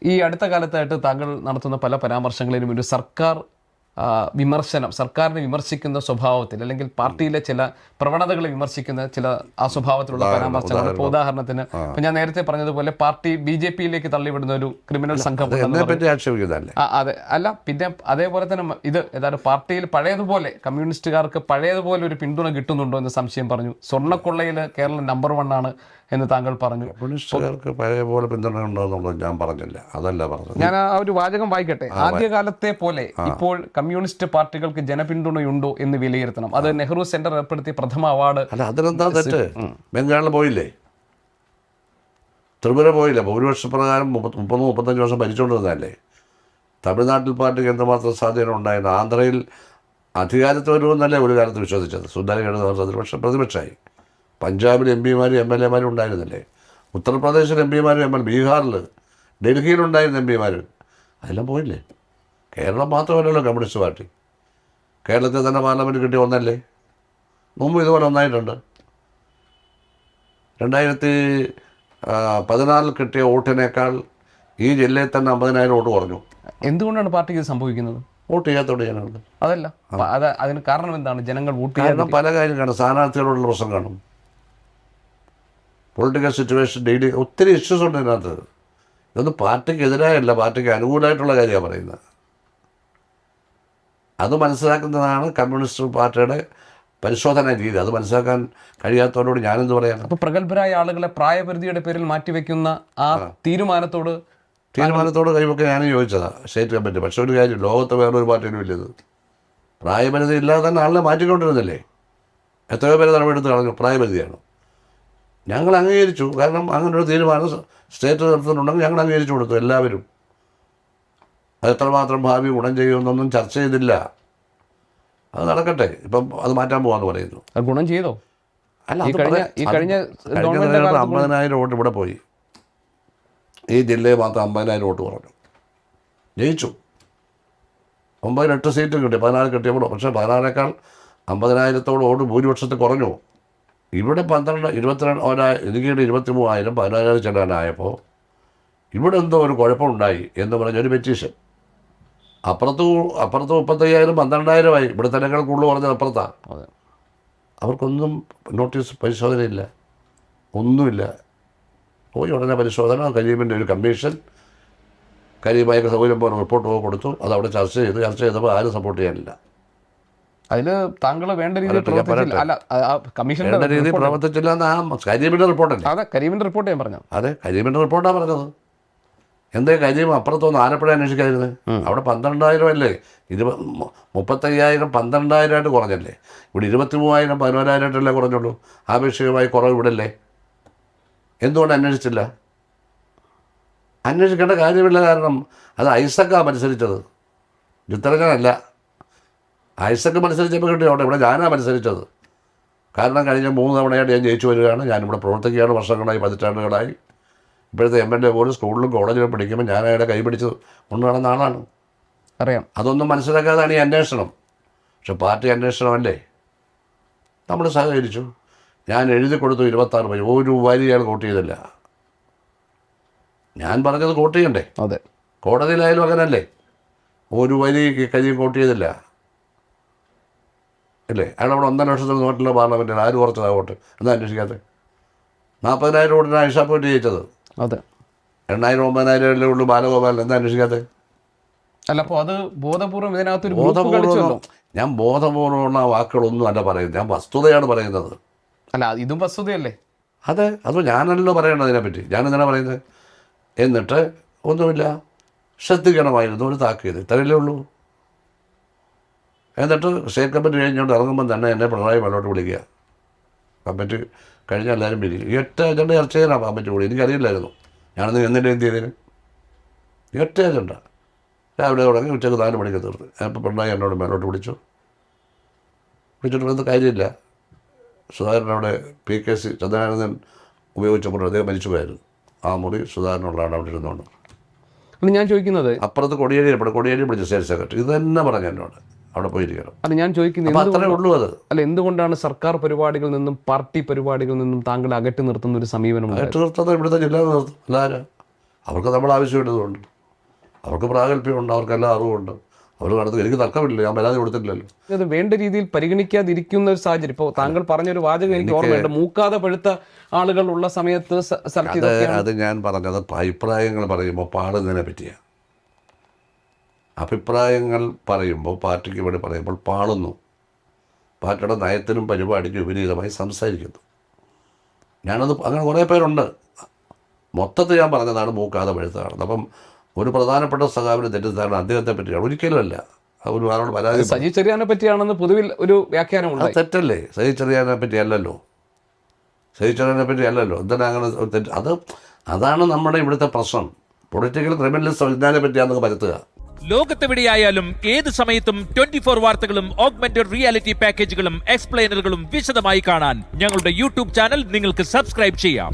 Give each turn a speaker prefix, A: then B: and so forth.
A: ഈ അടുത്ത കാലത്തായിട്ട് താങ്കൾ നടത്തുന്ന പല പരാമർശങ്ങളിലും ഒരു സർക്കാർ വിമർശനം, സർക്കാരിനെ വിമർശിക്കുന്ന സ്വഭാവത്തിൽ അല്ലെങ്കിൽ പാർട്ടിയിലെ ചില പ്രവണതകളെ വിമർശിക്കുന്ന ചില ആ സ്വഭാവത്തിലുള്ള പരാമർശങ്ങൾ. ഇപ്പോൾ ഉദാഹരണത്തിന് ഇപ്പം ഞാൻ നേരത്തെ പറഞ്ഞതുപോലെ പാർട്ടി BJP-യിലേക്ക് തള്ളിവിടുന്ന ഒരു ക്രിമിനൽ സംഘം. അതെ, അല്ല, പിന്നെ അതേപോലെ തന്നെ ഇത് ഏതാണ്ട് പാർട്ടിയിൽ പഴയതുപോലെ കമ്മ്യൂണിസ്റ്റുകാർക്ക് പഴയതുപോലെ ഒരു പിന്തുണ കിട്ടുന്നുണ്ടോ എന്ന് സംശയം പറഞ്ഞു. സ്വർണ്ണക്കൊള്ളയിൽ കേരളം നമ്പർ 1 ആണ് എന്ന് താങ്കൾ പറഞ്ഞു.
B: കമ്മ്യൂണിസ്റ്റുകാർക്ക് പഴയ പോലെ പിന്തുണ ഉണ്ടോ എന്നുള്ളത് ഞാൻ പറഞ്ഞില്ല, അതല്ല പറഞ്ഞത്.
A: ഞാൻ ആ ഒരു വാചകം വായിക്കട്ടെ. ആദ്യകാലത്തെ പോലെ ഇപ്പോൾ കമ്മ്യൂണിസ്റ്റ് പാർട്ടികൾക്ക് ജനപിന്തുണയുണ്ടോ എന്ന് വിലയിരുത്തണം. അത് നെഹ്റു സെന്റർ ഏർപ്പെടുത്തിയ പ്രഥമ അവാർഡ്.
B: അല്ല, അതിനെന്താ തെറ്റ്? ബംഗാളിൽ പോയില്ലേ, ത്രിപുര പോയില്ല, ഭൂരിപക്ഷപ്രകാരം 30-35 വർഷം ഭരിച്ചുകൊണ്ടിരുന്നതല്ലേ. തമിഴ്നാട്ടിൽ പാർട്ടിക്ക് എന്തുമാത്രം സ്വാധീനം ഉണ്ടായിരുന്നു. ആന്ധ്രയിൽ അധികാരത്തിൽ വരുമെന്നല്ലേ ഒരു കാലത്ത് വിശ്വസിച്ചത്. സുന്ദരഗഡ് പക്ഷേ പ്രതിപക്ഷമായി. പഞ്ചാബിൽ MP-മാരും MLA-മാരും ഉണ്ടായിരുന്നില്ലേ. ഉത്തർപ്രദേശിൽ MP-മാരും ബീഹാറിൽ ഡൽഹിയിലുണ്ടായിരുന്ന MP-മാർ അതെല്ലാം പോയില്ലേ. കേരളം മാത്രമല്ലല്ലോ കമ്മ്യൂണിസ്റ്റ് പാർട്ടി. കേരളത്തിൽ തന്നെ പാർലമെൻറ്റ് കിട്ടിയ ഒന്നല്ലേ. മുമ്പ് ഇതുപോലെ ഒന്നായിട്ടുണ്ട്. 2014 കിട്ടിയ വോട്ടിനേക്കാൾ ഈ ജില്ലയിൽ തന്നെ 50,000 വോട്ട് കുറഞ്ഞു.
A: എന്തുകൊണ്ടാണ് പാർട്ടിക്ക് ഇത് സംഭവിക്കുന്നത്?
B: വോട്ട് ചെയ്യാത്തോണ്ട് ജനങ്ങൾ.
A: അതല്ല, അതിന് കാരണം എന്താണ്? ജനങ്ങൾ വോട്ട്
B: കാരണം പല കാര്യം കാണും. സ്ഥാനാർത്ഥികളോടുള്ള പ്രശ്നം കാണും, പൊളിറ്റിക്കൽ സിറ്റുവേഷൻ, ഡെയിലി ഒത്തിരി ഇഷ്യൂസ് ഉണ്ട് ഇതിനകത്ത്. ഇതൊന്നും പാർട്ടിക്ക് എതിരായല്ല, പാർട്ടിക്ക് അനുകൂലമായിട്ടുള്ള കാര്യമാണ് പറയുന്നത്. അത് മനസ്സിലാക്കുന്നതാണ് കമ്മ്യൂണിസ്റ്റ് പാർട്ടിയുടെ പരിശോധന രീതി. അത് മനസ്സിലാക്കാൻ കഴിയാത്തവരോട് ഞാനെന്ത് പറയാം?
A: അപ്പോൾ പ്രഗത്ഭരായ ആളുകളെ പ്രായപരിധിയുടെ പേരിൽ മാറ്റിവെക്കുന്ന ആ തീരുമാനത്തോട്
B: കൈവൊക്കെ ഞാനും ചോദിച്ചതാണ് സ്റ്റേറ്റ് കമ്മിറ്റി. പക്ഷേ ഒരു കാര്യം, ലോകത്ത് വേറൊരു പാർട്ടിയിലും ഇല്ലത്. പ്രായപരിധി ഇല്ലാതെ തന്നെ ആളിനെ മാറ്റിക്കൊണ്ടിരുന്നില്ലേ. എത്രയോ പേര് നടപടിയെടുത്ത് കളഞ്ഞു. പ്രായപരിധിയാണ്. ഞങ്ങൾ അംഗീകരിച്ചു. കാരണം അങ്ങനൊരു തീരുമാനം സ്റ്റേറ്റ് നടത്തുന്നുണ്ടെങ്കിൽ ഞങ്ങൾ അംഗീകരിച്ചു കൊടുത്തു എല്ലാവരും. അത് എത്രമാത്രം ഭാവി ഗുണം ചെയ്യുമെന്നൊന്നും ചർച്ച ചെയ്തില്ല. അത് നടക്കട്ടെ. ഇപ്പം അത് മാറ്റാൻ പോകാമെന്ന് പറയുന്നു.
A: ഗുണം ചെയ്തോ?
B: അല്ല, കഴിഞ്ഞ 50,000 വോട്ട് ഇവിടെ പോയി. ഈ ജില്ലയിൽ മാത്രം 50,000 വോട്ട് കുറഞ്ഞു. ജയിച്ചു. 9-8 സീറ്റും കിട്ടി. 14 കിട്ടിയപ്പോൾ. പക്ഷേ 14-നേക്കാൾ 50,000 വോട്ട് ഭൂരിപക്ഷത്തിൽ കുറഞ്ഞു. ഇവിടെ 22 എനിക്ക് 23,000 16,000 ചെല്ലാനായപ്പോൾ ഇവിടെ എന്തോ ഒരു കുഴപ്പമുണ്ടായി എന്ന് പറഞ്ഞൊരു പെറ്റീഷൻ. അപ്പുറത്ത് 35,000 12,000 ഇവിടെ തന്നെക്കാൾ കൂടുതൽ പറഞ്ഞത് അപ്പുറത്താണ്. അവർക്കൊന്നും നോട്ടീസ് പരിശോധനയില്ല, ഒന്നുമില്ല. പോയി ഉടനെ പരിശോധന, കരീമിൻ്റെ ഒരു കമ്മീഷൻ, കരീമായൊക്കെ സൗകര്യം പോലെ റിപ്പോർട്ട് കൊടുത്തു. അതവിടെ ചർച്ച ചെയ്തപ്പോൾ ആരും സപ്പോർട്ട് ചെയ്യാനില്ല.
A: അതിൽ താങ്കൾ വേണ്ട രീതിയിൽ
B: പ്രവർത്തിച്ചില്ല എന്ന് കരീമിൻ്റെ റിപ്പോർട്ടല്ലേ?
A: അതെ, കരീമിൻ്റെ റിപ്പോർട്ട് ഞാൻ പറഞ്ഞു.
B: അതെ, കരീമിൻ്റെ റിപ്പോർട്ടാണ് പറഞ്ഞത്. എന്തേ കരീം അപ്പുറത്തൊന്ന് ആലപ്പുഴ അന്വേഷിക്കാതിരുന്നത്? അവിടെ 12,000 അല്ലേ, 35,000 12,000 കുറഞ്ഞല്ലേ. ഇവിടെ 23,000 14,000 കുറഞ്ഞുള്ളൂ. ആപേക്ഷികമായി കുറവ് ഇവിടെ അല്ലേ. എന്തുകൊണ്ട് അന്വേഷിച്ചില്ല? അന്വേഷിക്കേണ്ട കാര്യമില്ല. കാരണം അത് ഐസക്കാണ് മത്സരിച്ചത്, ചിത്രകനല്ല. ഐസക്ക് മത്സരിച്ചപ്പോൾ കിട്ടിയ അവിടെ. ഇവിടെ ഞാനാണ് മത്സരിച്ചത്. കാരണം കഴിഞ്ഞ 3 തവണയായിട്ട് ഞാൻ ജയിച്ചു വരികയാണ്. ഞാനിവിടെ പ്രവർത്തിക്കുകയാണ് വർഷങ്ങളായി, പതിറ്റാണ്ടുകളായി. ഇപ്പോഴത്തെ MLA പോലും സ്കൂളിലും കോളേജിലും പഠിക്കുമ്പോൾ ഞാൻ അയാളെ കൈപിടിച്ച് കൊണ്ടു നടന്ന ആളാണ്,
A: അറിയാം.
B: അതൊന്നും മനസ്സിലാക്കാതാണ് ഈ അന്വേഷണം. പക്ഷെ പാർട്ടി അന്വേഷണമല്ലേ. നമ്മൾ സഹകരിച്ചു. ഞാൻ എഴുതി കൊടുത്തു 26 പേര്. ഒരു വരി അയാൾ കോട്ട് ചെയ്തില്ല. ഞാൻ പറഞ്ഞത് കോട്ട് ചെയ്യണ്ടേ?
A: അതെ,
B: കോടതിയിലായാലും അങ്ങനല്ലേ. ഒരു വരി കഴിയും കോട്ട് ചെയ്തില്ല അല്ലേ. അയാൾ അവിടെ 1.5 ലക്ഷത്തിൽ നോട്ടില്ല പാർലമെൻറ്റിൽ. ആര് കുറച്ചതാണ് വോട്ട്? എന്താ അന്വേഷിക്കാത്തത്? 40,000 വോട്ടിനാണ് ഐഷ പോയിട്ട് ജയിച്ചത്.
A: അതെ,
B: 8,000 9,000 ഉള്ളൂ ബാലഗോപാലൻ. എന്താ അന്വേഷിക്കാത്തത്?
A: അല്ല, അപ്പോൾ അത് ബോധപൂർവ്വം ഇതിനകത്ത്
B: ഞാൻ ബോധപൂർവ്വമുള്ള വാക്കുകളൊന്നും അല്ല പറയുന്നത്, ഞാൻ വസ്തുതയാണ് പറയുന്നത്.
A: അല്ല, ഇതും വസ്തുതയല്ലേ?
B: അതെ, അത് ഞാനല്ലോ പറയേണ്ടത് അതിനെപ്പറ്റി. ഞാനെന്തിനാ പറയുന്നത്? എന്നിട്ട് ഒന്നുമില്ല, ശ്രദ്ധിക്കണമായിരുന്നു, ഒരു താക്കീത്, ഇത്രയല്ലേ ഉള്ളൂ. എന്നിട്ട് സ്റ്റേറ്റ് കമ്മിറ്റി കഴിഞ്ഞുകൊണ്ട് ഇറങ്ങുമ്പം തന്നെ എന്നെ പിണറായി മേലോട്ട് വിളിക്കുക. കമ്മിറ്റി കഴിഞ്ഞാൽ എല്ലാവരും പിരിക്കും. 8 അജണ്ട ചർച്ച ചെയ്യാനാണ് കമ്മിറ്റി കൂടി. എനിക്കറിയില്ലായിരുന്നു. ഞാനൊന്ന് എന്നിട്ട് എന്ത് ചെയ്തതിന്? 8 അജണ്ട രാവിലെ തുടങ്ങി ഉച്ചക്ക് 4 മണിക്ക് തീർത്ത്. അപ്പോൾ പിണറായി എന്നോട് മേലോട്ട് വിളിച്ചിട്ട് കാര്യമില്ല. സുധാകരൻ അവിടെ PKC ചന്ദ്രനാനന്ദൻ ഉപയോഗിച്ചപ്പോൾ അദ്ദേഹം മരിച്ചു പോയായിരുന്നു. ആ മുറി സുധാകരനുള്ളതാണ് അവിടെ ഇരുന്നുകൊണ്ട്.
A: ഞാൻ ചോദിക്കുന്നത്,
B: അപ്പുറത്ത് കോടിയേരി വിളിച്ചു സ്റ്റേറ്റ് സെക്രട്ടറി. ഇത് തന്നെ പറഞ്ഞു എന്നോട് അവിടെ പോയിരിക്കണം.
A: അല്ല, ഞാൻ ചോദിക്കുന്നത്
B: അത്രേ ഉള്ളൂ. അത്
A: അല്ല, എന്തുകൊണ്ടാണ് സർക്കാർ പരിപാടികളിൽ നിന്നും പാർട്ടി പരിപാടികളിൽ നിന്നും താങ്കൾ അകറ്റി നിർത്തുന്ന ഒരു സമീപനം?
B: അകറ്റി നിർത്തുന്നത് ഇവിടുത്തെ ജില്ലാ നിർത്തും. എല്ലാവരും അവർക്ക് നമ്മൾ ആവശ്യമുള്ളതുകൊണ്ട്, അവർക്ക് പ്രാഗൽഭ്യമുണ്ട്, അവർക്കെല്ലാം അറിവുണ്ട്, അവർ നടത്തുക. എനിക്ക് തർക്കമില്ല, ഞാൻ പരാതി കൊടുത്തിട്ടില്ലല്ലോ.
A: അത് വേണ്ട രീതിയിൽ പരിഗണിക്കാതിരിക്കുന്ന ഒരു സാഹചര്യം. ഇപ്പോൾ താങ്കൾ പറഞ്ഞൊരു വാചകം എനിക്ക് ഓർമ്മയുണ്ട്, മൂക്കാതെ പഴുത്ത ആളുകൾ ഉള്ള സമയത്ത് സ്ഥലത്ത്
B: അത് ഞാൻ പറഞ്ഞത് അഭിപ്രായങ്ങൾ പറയുമ്പോൾ പാടുന്നതിനെ പറ്റിയാണ്. അഭിപ്രായങ്ങൾ പറയുമ്പോൾ പാർട്ടിക്ക് വേണ്ടി പറയുമ്പോൾ പാടുന്നു, പാർട്ടിയുടെ നയത്തിനും പരിപാടിക്കും വിപരീതമായി സംസാരിക്കുന്നു. ഞാനത് അങ്ങനെ കുറേ പേരുണ്ട്. മൊത്തത്തിൽ ഞാൻ പറഞ്ഞതാണ് മൂക്കാതെ പഴുത്തതാണ്. അപ്പം ഒരു പ്രധാനപ്പെട്ട സഖാവിന് തെറ്റിദ്ധാരണ അദ്ദേഹത്തെ പറ്റിയാണ്, ഒരിക്കലുമല്ല. ഒരു ആളോട് പരാതി
A: സജി ചെറിയാനെ പറ്റിയാണെന്ന് പൊതുവിൽ ഒരു വ്യാഖ്യാനമുണ്ട്.
B: അത് തെറ്റല്ലേ? സജി ചെറിയാനെ പറ്റി അല്ലല്ലോ, സജി ചെറിയാനെ പറ്റി അല്ലല്ലോ. എന്തിനാ അങ്ങനെ തെറ്റ്? അതാണ് നമ്മുടെ ഇവിടുത്തെ പ്രശ്നം. പൊളിറ്റിക്കൽ ക്രിമിനലിസ്റ്റ് ഇതിനെ പറ്റിയാണെന്ന് പരത്തുക.
C: ലോകത്തെവിടെയായാലും ഏത് സമയത്തും 24 വാർത്തകളും ഓഗ്മെന്റഡ് റിയാലിറ്റി പാക്കേജുകളും എക്സ്പ്ലെയിനറുകളും വിശദമായി കാണാൻ ഞങ്ങളുടെ യൂട്യൂബ് ചാനൽ നിങ്ങൾക്ക് സബ്സ്ക്രൈബ് ചെയ്യാം.